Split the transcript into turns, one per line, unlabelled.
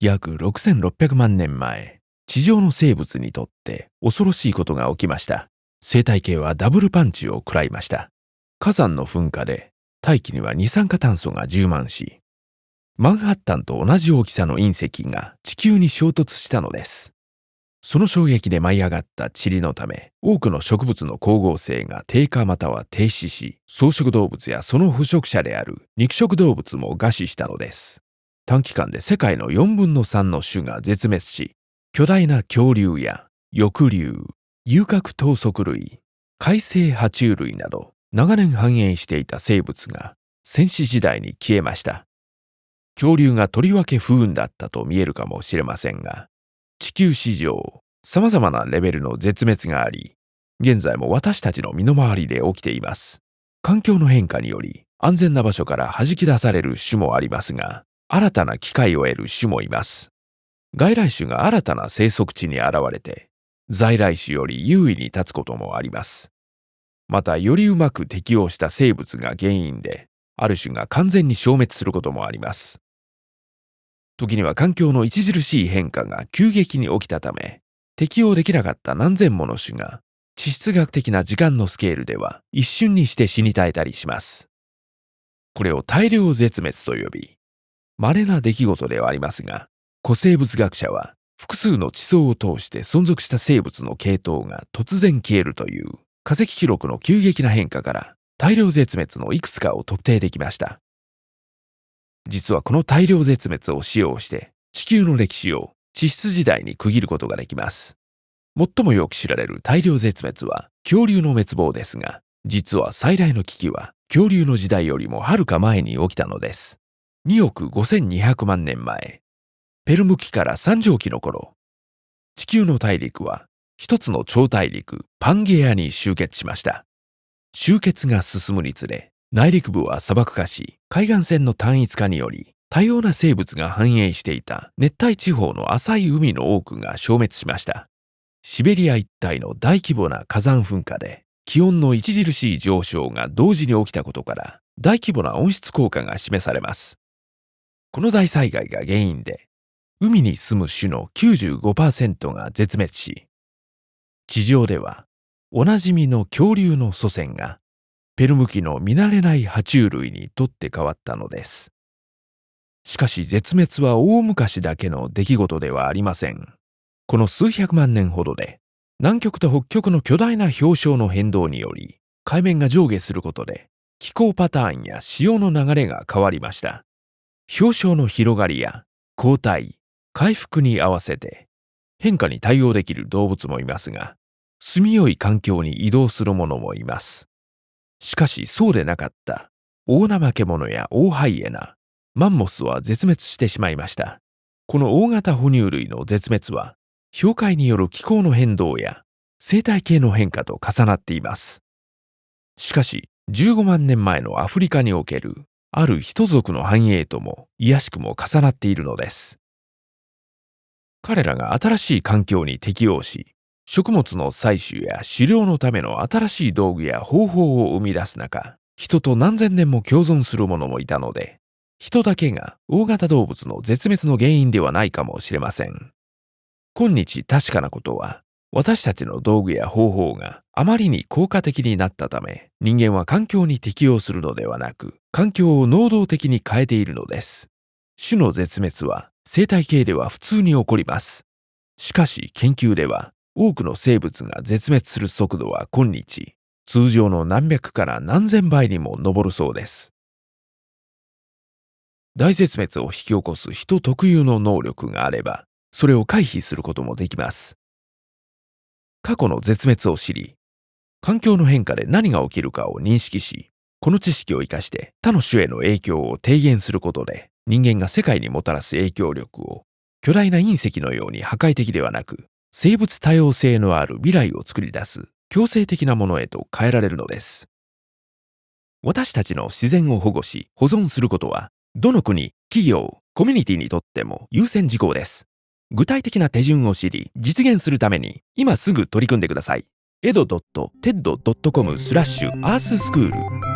約6600万年前、地上の生物にとって恐ろしいことが起きました。生態系はダブルパンチを食らいました。火山の噴火で大気には二酸化炭素が充満し、マンハッタンと同じ大きさの隕石が地球に衝突したのです。その衝撃で舞い上がった塵のため、多くの植物の光合成が低下または停止し、草食動物やその捕食者である肉食動物も餓死したのです。短期間で世界の4分の3の種が絶滅し、巨大な恐竜や翼竜、有角頭足類、海生爬虫類など長年繁栄していた生物が先史時代に消えました。恐竜がとりわけ不運だったと見えるかもしれませんが、地球史上様々なレベルの絶滅があり、現在も私たちの身の回りで起きています。環境の変化により安全な場所から弾き出される種もありますが、新たな機会を得る種もいます。外来種が新たな生息地に現れて、在来種より優位に立つこともあります。また、よりうまく適応した生物が原因で、ある種が完全に消滅することもあります。時には環境の著しい変化が急激に起きたため、適応できなかった何千もの種が、地質学的na時間のスケールでは一瞬にして死に絶えたりします。これを大量絶滅と呼び、稀な出来事ではありますが、古生物学者は複数の地層を通して存続した生物の系統が突然消えるという化石記録の急激な変化から大量絶滅のいくつかを特定できました。実はこの大量絶滅を使用して地球の歴史を地質時代に区切ることができます。最もよく知られる大量絶滅は恐竜の滅亡ですが、実は最大の危機は恐竜の時代よりもはるか前に起きたのです。2億5200万年前、ペルム紀から三畳紀の頃、地球の大陸は一つの超大陸パンゲアに集結しました。集結が進むにつれ、内陸部は砂漠化し、海岸線の単一化により、多様な生物が繁栄していた熱帯地方の浅い海の多くが消滅しました。シベリア一帯の大規模な火山噴火で、気温の著しい上昇が同時に起きたことから、大規模な温室効果が示されます。この大災害が原因で、海に住む種の 95% が絶滅し、地上ではおなじみの恐竜の祖先がペルム紀の見慣れない爬虫類にとって変わったのです。しかし絶滅は大昔だけの出来事ではありません。この数百万年ほどで、南極と北極の巨大な氷床の変動により、海面が上下することで気候パターンや潮の流れが変わりました。氷床の広がりや後退、回復に合わせて変化に対応できる動物もいますが、住みよい環境に移動するものもいます。しかしそうでなかったオオナマケモノやオオハイエナ、マンモスは絶滅してしまいました。この大型哺乳類の絶滅は、氷海による気候の変動や生態系の変化と重なっています。しかし、15万年前のアフリカにおけるある一族の繁栄とも卑しくも重なっているのです。彼らが新しい環境に適応し、食物の採取や狩猟のための新しい道具や方法を生み出す中、人と何千年も共存する者もいたので、人だけが大型動物の絶滅の原因ではないかもしれません。今日確かなことは、私たちの道具や方法があまりに効果的になったため、人間は環境に適応するのではなく、環境を能動的に変えているのです。種の絶滅は生態系では普通に起こります。しかし研究では、多くの生物が絶滅する速度は今日、通常の何百から何千倍にも上るそうです。大絶滅を引き起こす人特有の能力があれば、それを回避することもできます。過去の絶滅を知り、環境の変化で何が起きるかを認識し、この知識を生かして他の種への影響を低減することで、人間が世界にもたらす影響力を巨大な隕石のように破壊的ではなく、生物多様性のある未来を作り出す強制的なものへと変えられるのです。私たちの自然を保護し保存することは、どの国、企業、コミュニティにとっても優先事項です。具体的な手順を知り、実現するために今すぐ取り組んでください。edo.ted.com/earthschool